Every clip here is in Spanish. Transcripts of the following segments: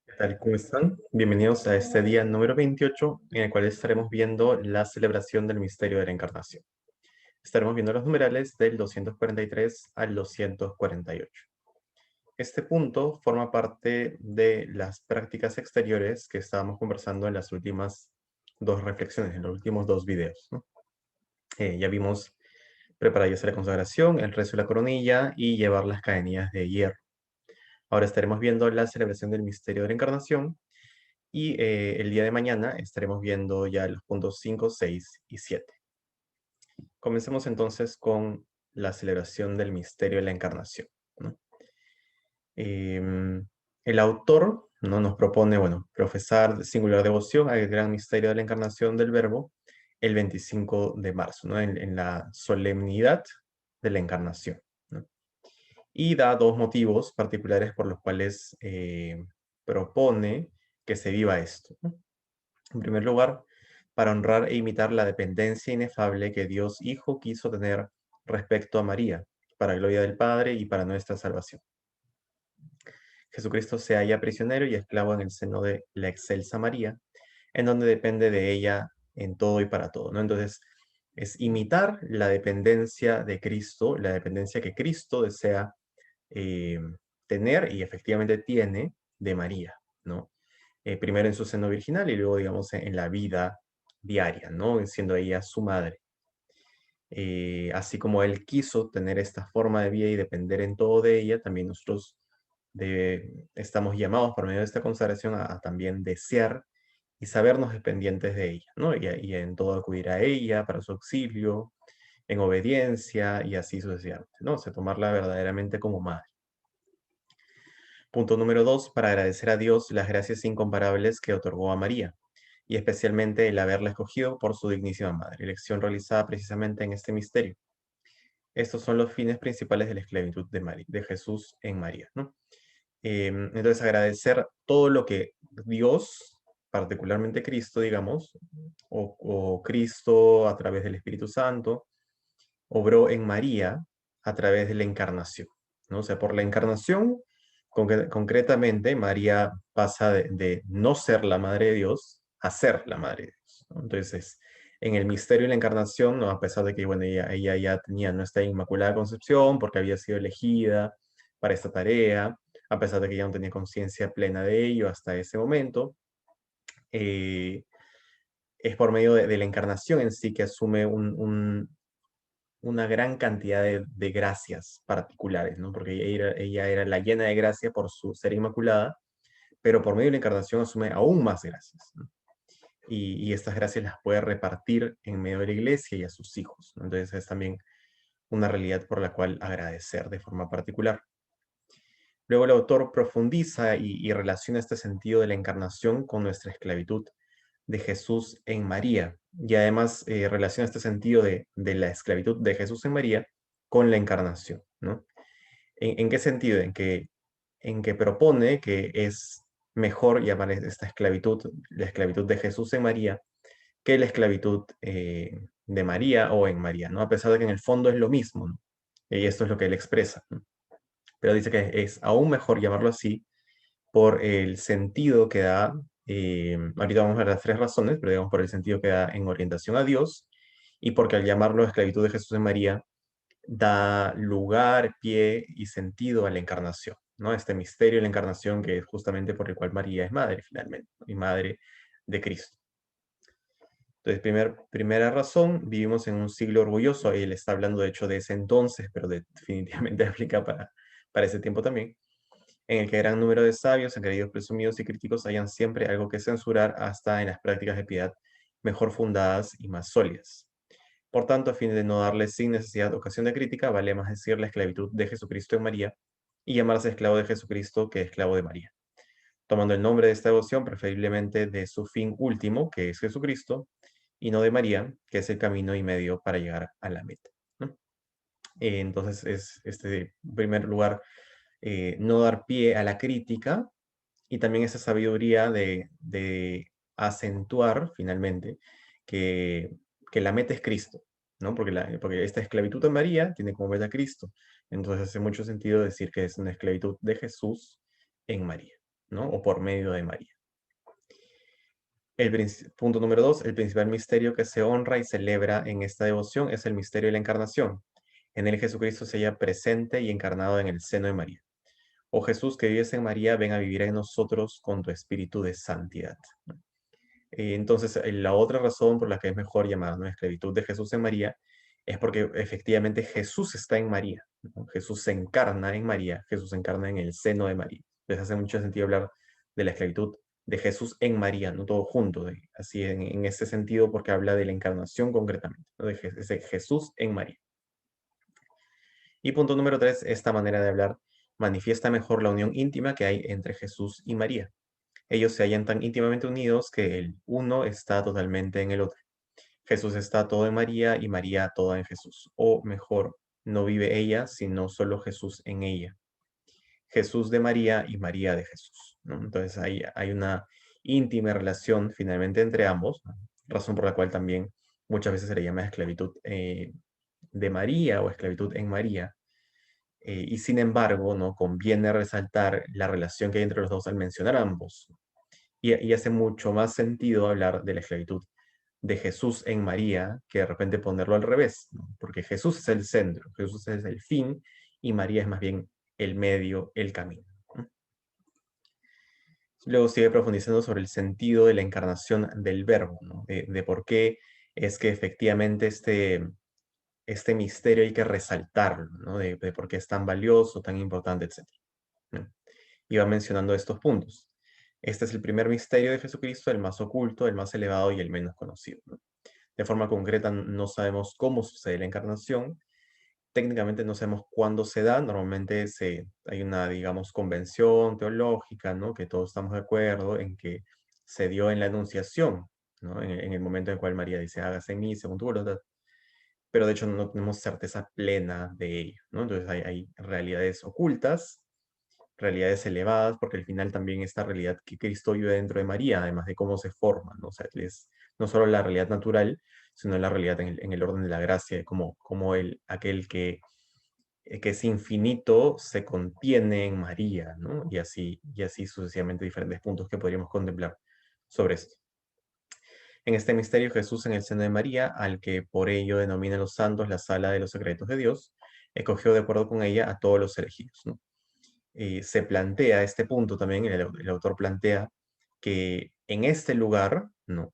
¿Qué tal? ¿Cómo están? Bienvenidos a este día número 28, en el cual estaremos viendo la celebración del misterio de la Encarnación. Estaremos viendo los numerales del 243 al 248. Este punto forma parte de las prácticas exteriores que estábamos conversando en las últimas dos reflexiones, en los últimos dos videos, ¿no? Ya vimos preparar y hacer la consagración, el rezo de la coronilla y llevar las cadenillas de hierro. Ahora estaremos viendo la celebración del misterio de la Encarnación. Y el día de mañana estaremos viendo ya los puntos 5, 6 y 7. Comencemos entonces con la celebración del misterio de la Encarnación, ¿no? El autor, ¿no?, nos propone, bueno, profesar singular devoción al gran misterio de la Encarnación del Verbo el 25 de marzo, ¿no?, en la solemnidad de la Encarnación, ¿no? Y da dos motivos particulares por los cuales propone que se viva esto, ¿no? En primer lugar, para honrar e imitar la dependencia inefable que Dios Hijo quiso tener respecto a María, para gloria del Padre y para nuestra salvación. Jesucristo se halla prisionero y esclavo en el seno de la excelsa María, en donde depende de ella en todo y para todo, ¿no? Entonces, es imitar la dependencia de Cristo, la dependencia que Cristo desea eh, tener y efectivamente tiene de María, ¿no? Primero en su seno virginal y luego, digamos, en la vida diaria, ¿no? Siendo ella su madre. Así como él quiso tener esta forma de vida y depender en todo de ella, también nosotros estamos llamados por medio de esta consagración a también desear y sabernos dependientes de ella, ¿no? Y en todo acudir a ella para su auxilio, en obediencia y así sucesivamente, ¿no? O sea, tomarla verdaderamente como madre. Punto número 2, para agradecer a Dios las gracias incomparables que otorgó a María, y especialmente el haberla escogido por su dignísima madre, elección realizada precisamente en este misterio. Estos son los fines principales de la esclavitud de Jesús en María, ¿no? Entonces, agradecer todo lo que Dios, particularmente Cristo, digamos, o Cristo a través del Espíritu Santo, obró en María a través de la encarnación, ¿no? O sea, por la encarnación, concretamente, María pasa de no ser la madre de Dios a ser la madre de Dios, ¿no? Entonces, en el misterio de la encarnación, ¿no?, a pesar de que, bueno, ella ya tenía nuestra inmaculada concepción porque había sido elegida para esta tarea, a pesar de que ya no tenía conciencia plena de ello hasta ese momento, eh, es por medio de la encarnación en sí que asume una gran cantidad de gracias particulares, ¿no? Porque ella era la llena de gracia por su ser inmaculada, pero por medio de la encarnación asume aún más gracias, ¿no? Y estas gracias las puede repartir en medio de la iglesia y a sus hijos, ¿no? Entonces es también una realidad por la cual agradecer de forma particular. Luego el autor profundiza y relaciona este sentido de la encarnación con nuestra esclavitud de Jesús en María. Y además relaciona este sentido de la esclavitud de Jesús en María con la encarnación, ¿no? ¿En qué sentido? En que propone que es mejor llamar esta esclavitud la esclavitud de Jesús en María que la esclavitud de María o en María, ¿no? A pesar de que en el fondo es lo mismo, ¿no? Y esto es lo que él expresa, ¿no? Pero dice que es aún mejor llamarlo así por el sentido que da, ahorita vamos a ver las tres razones, pero digamos por el sentido que da en orientación a Dios, y porque al llamarlo esclavitud de Jesús en María, da lugar, pie y sentido a la encarnación, ¿no? Este misterio de la encarnación que es justamente por el cual María es madre finalmente, ¿no? Y madre de Cristo. Entonces, primera razón, vivimos en un siglo orgulloso, y él está hablando de hecho de ese entonces, pero definitivamente aplica para ese tiempo también, en el que gran número de sabios, engreídos, presumidos y críticos hayan siempre algo que censurar hasta en las prácticas de piedad mejor fundadas y más sólidas. Por tanto, a fin de no darle sin necesidad ocasión de crítica, vale más decir la esclavitud de Jesucristo en María y llamarse esclavo de Jesucristo que esclavo de María, tomando el nombre de esta devoción preferiblemente de su fin último, que es Jesucristo, y no de María, que es el camino y medio para llegar a la meta, ¿no? Entonces, es en primer lugar, no dar pie a la crítica y también esa sabiduría de acentuar finalmente que, que la meta es Cristo, ¿no? Porque esta esclavitud de María tiene como meta a Cristo. Entonces hace mucho sentido decir que es una esclavitud de Jesús en María. ¿no? O por medio de María. Punto número 2, el principal misterio que se honra y celebra en esta devoción es el misterio de la encarnación. En él Jesucristo se halla presente y encarnado en el seno de María. Oh Jesús, que vives en María, ven a vivir en nosotros con tu espíritu de santidad. Entonces, la otra razón por la que es mejor llamar, ¿no?, esclavitud de Jesús en María es porque efectivamente Jesús está en María, ¿no? Jesús se encarna en María, Jesús se encarna en el seno de María. Les hace mucho sentido hablar de la esclavitud de Jesús en María, no todo junto, así en ese sentido, porque habla de la encarnación concretamente, ¿no?, de Jesús en María. Y punto número 3, esta manera de hablar manifiesta mejor la unión íntima que hay entre Jesús y María. Ellos se hallan tan íntimamente unidos que el uno está totalmente en el otro. Jesús está todo en María y María toda en Jesús. O mejor, no vive ella, sino solo Jesús en ella. Jesús de María y María de Jesús, ¿no? Entonces hay una íntima relación finalmente entre ambos, ¿no? Razón por la cual también muchas veces se le llama esclavitud de María o esclavitud en María. Y sin embargo, ¿no?, conviene resaltar la relación que hay entre los dos al mencionar ambos. Y hace mucho más sentido hablar de la esclavitud de Jesús en María que de repente ponerlo al revés, ¿no? Porque Jesús es el centro, Jesús es el fin y María es más bien el medio, el camino, ¿no? Luego sigue profundizando sobre el sentido de la encarnación del verbo, ¿no? De por qué es que efectivamente este misterio hay que resaltarlo, ¿no? De por qué es tan valioso, tan importante, etcétera, ¿no? Y va mencionando estos puntos. Este es el primer misterio de Jesucristo, el más oculto, el más elevado y el menos conocido, ¿no? De forma concreta no sabemos cómo sucede la encarnación, técnicamente no sabemos cuándo se da, normalmente hay una, digamos, convención teológica, ¿no?, que todos estamos de acuerdo en que se dio en la Anunciación, ¿no?, en el momento en el cual María dice, hágase en mí según tu voluntad, pero de hecho no tenemos certeza plena de ello, ¿no? Entonces hay realidades ocultas, realidades elevadas, porque al final también esta realidad que Cristo vive dentro de María, además de cómo se forma, ¿no? O sea, es no solo la realidad natural, sino la realidad en el orden de la gracia, de cómo aquel que es infinito se contiene en María, ¿no? Y así sucesivamente diferentes puntos que podríamos contemplar sobre esto. En este misterio, Jesús en el seno de María, al que por ello denominan los santos la sala de los secretos de Dios, escogió de acuerdo con ella a todos los elegidos, ¿no? Se plantea este punto también, el autor plantea que en este lugar, ¿no?,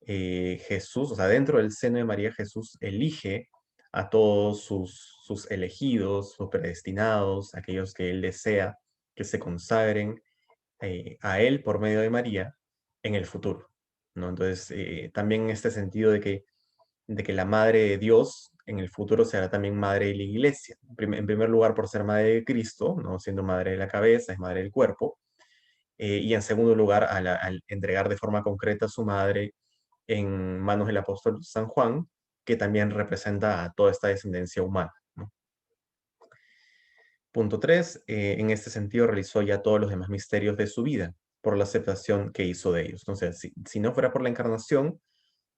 Jesús, o sea, dentro del seno de María, Jesús elige a todos sus elegidos, sus predestinados, aquellos que él desea que se consagren a él por medio de María en el futuro, ¿no? Entonces, también en este sentido de que la Madre de Dios en el futuro será también Madre de la Iglesia. En primer lugar, por ser Madre de Cristo, ¿no?, siendo Madre de la cabeza, es Madre del cuerpo. Y en segundo lugar, al entregar de forma concreta a su Madre en manos del apóstol San Juan, que también representa a toda esta descendencia humana, ¿no? Punto 3, en este sentido realizó ya todos los demás misterios de su vida, por la aceptación que hizo de ellos. Entonces, si no fuera por la encarnación,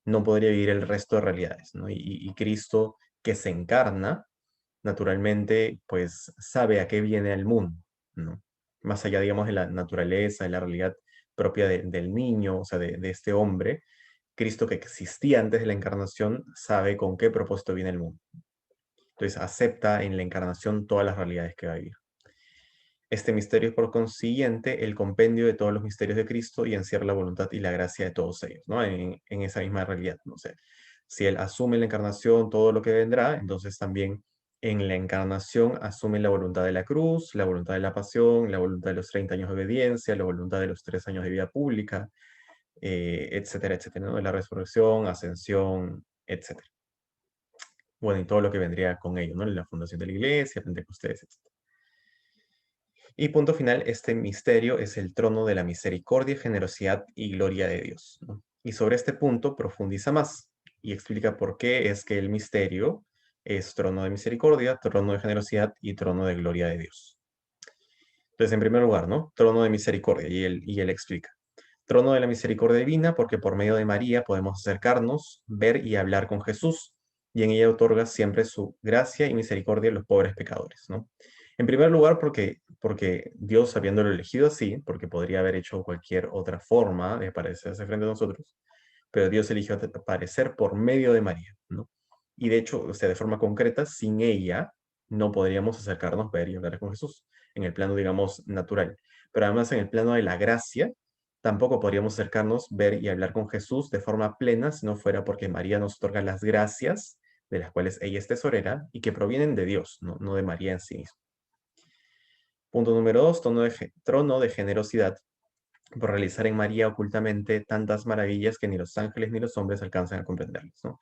no podría vivir el resto de realidades, ¿no? Y Cristo, que se encarna, naturalmente, pues sabe a qué viene al mundo, ¿no? Más allá, digamos, de la naturaleza, de la realidad propia del niño, o sea, de este hombre, Cristo, que existía antes de la encarnación, sabe con qué propósito viene el mundo. Entonces acepta en la encarnación todas las realidades que va a vivir. Este misterio es, por consiguiente, el compendio de todos los misterios de Cristo y encierra la voluntad y la gracia de todos ellos, ¿no? En esa misma realidad, no sé. Si Él asume en la encarnación todo lo que vendrá, entonces también en la encarnación asume la voluntad de la cruz, la voluntad de la pasión, la voluntad de los 30 años de obediencia, la voluntad de los 3 años de vida pública, etcétera, etcétera, ¿no? De la resurrección, ascensión, etcétera. Bueno, y todo lo que vendría con ello, ¿no? La fundación de la iglesia, Pentecostés, etcétera. Y punto final, este misterio es el trono de la misericordia, generosidad y gloria de Dios, ¿no? Y sobre este punto profundiza más y explica por qué es que el misterio es trono de misericordia, trono de generosidad y trono de gloria de Dios. Entonces, en primer lugar, ¿no? Trono de misericordia, y él explica. Trono de la misericordia divina, porque por medio de María podemos acercarnos, ver y hablar con Jesús, y en ella otorga siempre su gracia y misericordia a los pobres pecadores, ¿no? En primer lugar, porque Dios, habiéndolo elegido así, porque podría haber hecho cualquier otra forma de aparecerse frente a nosotros, pero Dios eligió aparecer por medio de María, ¿no? Y de hecho, o sea, de forma concreta, sin ella no podríamos acercarnos, ver y hablar con Jesús, en el plano, digamos, natural. Pero además en el plano de la gracia, tampoco podríamos acercarnos, ver y hablar con Jesús de forma plena si no fuera porque María nos otorga las gracias de las cuales ella es tesorera y que provienen de Dios, no de María en sí misma. Punto número 2, trono de generosidad por realizar en María ocultamente tantas maravillas que ni los ángeles ni los hombres alcanzan a comprenderlas, ¿no?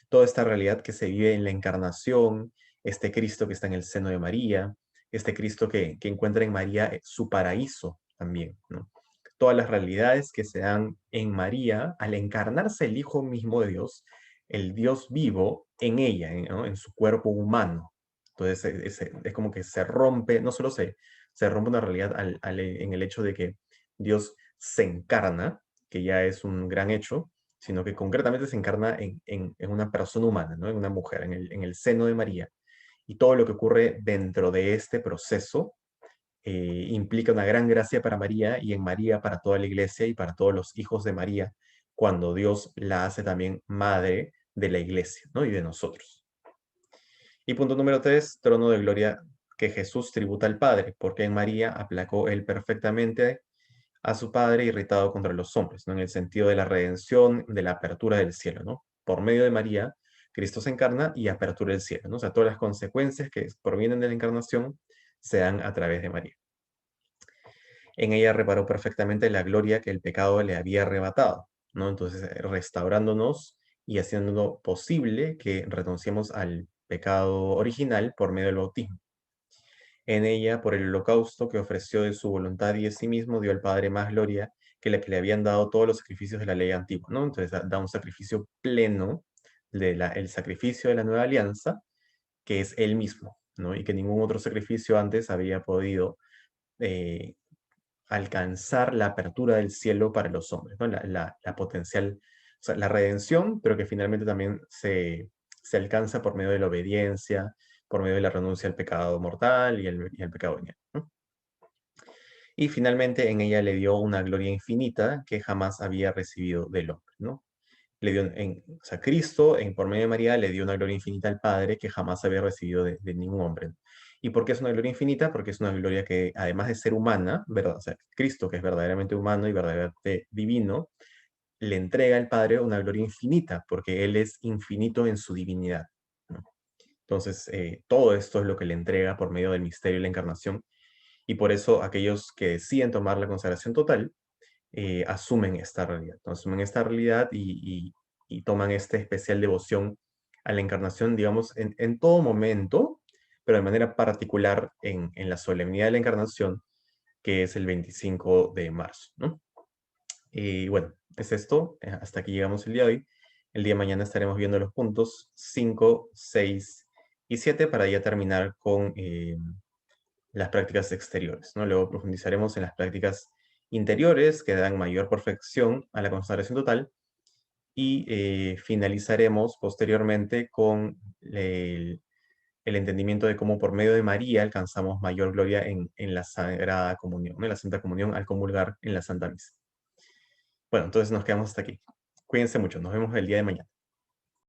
Toda esta realidad que se vive en la encarnación, este Cristo que está en el seno de María, este Cristo que encuentra en María su paraíso también, ¿no? Todas las realidades que se dan en María al encarnarse el Hijo mismo de Dios, el Dios vivo en ella, ¿no? En su cuerpo humano. Entonces es como que se rompe, no solo se rompe una realidad en el hecho de que Dios se encarna, que ya es un gran hecho, sino que concretamente se encarna en una persona humana, ¿no? En una mujer, en el seno de María. Y todo lo que ocurre dentro de este proceso implica una gran gracia para María y en María para toda la iglesia y para todos los hijos de María, cuando Dios la hace también madre de la iglesia, ¿no? Y de nosotros. Y punto número 3, trono de gloria que Jesús tributa al Padre, porque en María aplacó él perfectamente a su Padre irritado contra los hombres, ¿no? En el sentido de la redención, de la apertura del cielo, ¿no? Por medio de María, Cristo se encarna y apertura el cielo, ¿no? O sea, todas las consecuencias que provienen de la encarnación se dan a través de María. En ella reparó perfectamente la gloria que el pecado le había arrebatado, ¿no? Entonces, restaurándonos y haciendo posible que renunciemos al pecado original por medio del bautismo. En ella, por el holocausto que ofreció de su voluntad y de sí mismo, dio al Padre más gloria que la que le habían dado todos los sacrificios de la ley antigua, ¿no? Entonces da un sacrificio pleno, el sacrificio de la nueva alianza, que es él mismo, ¿no? Y que ningún otro sacrificio antes había podido eh, alcanzar la apertura del cielo para los hombres, ¿no? La potencial, o sea, la redención, pero que finalmente también se alcanza por medio de la obediencia, por medio de la renuncia al pecado mortal y al pecado venial, ¿no? Y finalmente en ella le dio una gloria infinita que jamás había recibido del hombre, ¿no? Le dio, o sea, Cristo, por medio de María, le dio una gloria infinita al Padre que jamás había recibido de ningún hombre. ¿Y por qué es una gloria infinita? Porque es una gloria que, además de ser humana, ¿verdad? O sea, Cristo, que es verdaderamente humano y verdaderamente divino, le entrega al Padre una gloria infinita, porque Él es infinito en su divinidad, ¿no? Entonces, todo esto es lo que le entrega por medio del misterio de la encarnación, y por eso aquellos que deciden tomar la consagración total, asumen esta realidad, ¿no? Asumen esta realidad y toman esta especial devoción a la encarnación, digamos, en todo momento, pero de manera particular en la solemnidad de la encarnación, que es el 25 de marzo, ¿no? Y bueno, es esto, hasta aquí llegamos el día de hoy. El día de mañana estaremos viendo los puntos 5, 6 y 7 para ya terminar con las prácticas exteriores, ¿no? Luego profundizaremos en las prácticas interiores que dan mayor perfección a la consagración total y finalizaremos posteriormente con el entendimiento de cómo por medio de María alcanzamos mayor gloria en la Sagrada Comunión, ¿no? En la Santa Comunión al comulgar en la Santa Misa. Bueno, entonces nos quedamos hasta aquí. Cuídense mucho, nos vemos el día de mañana.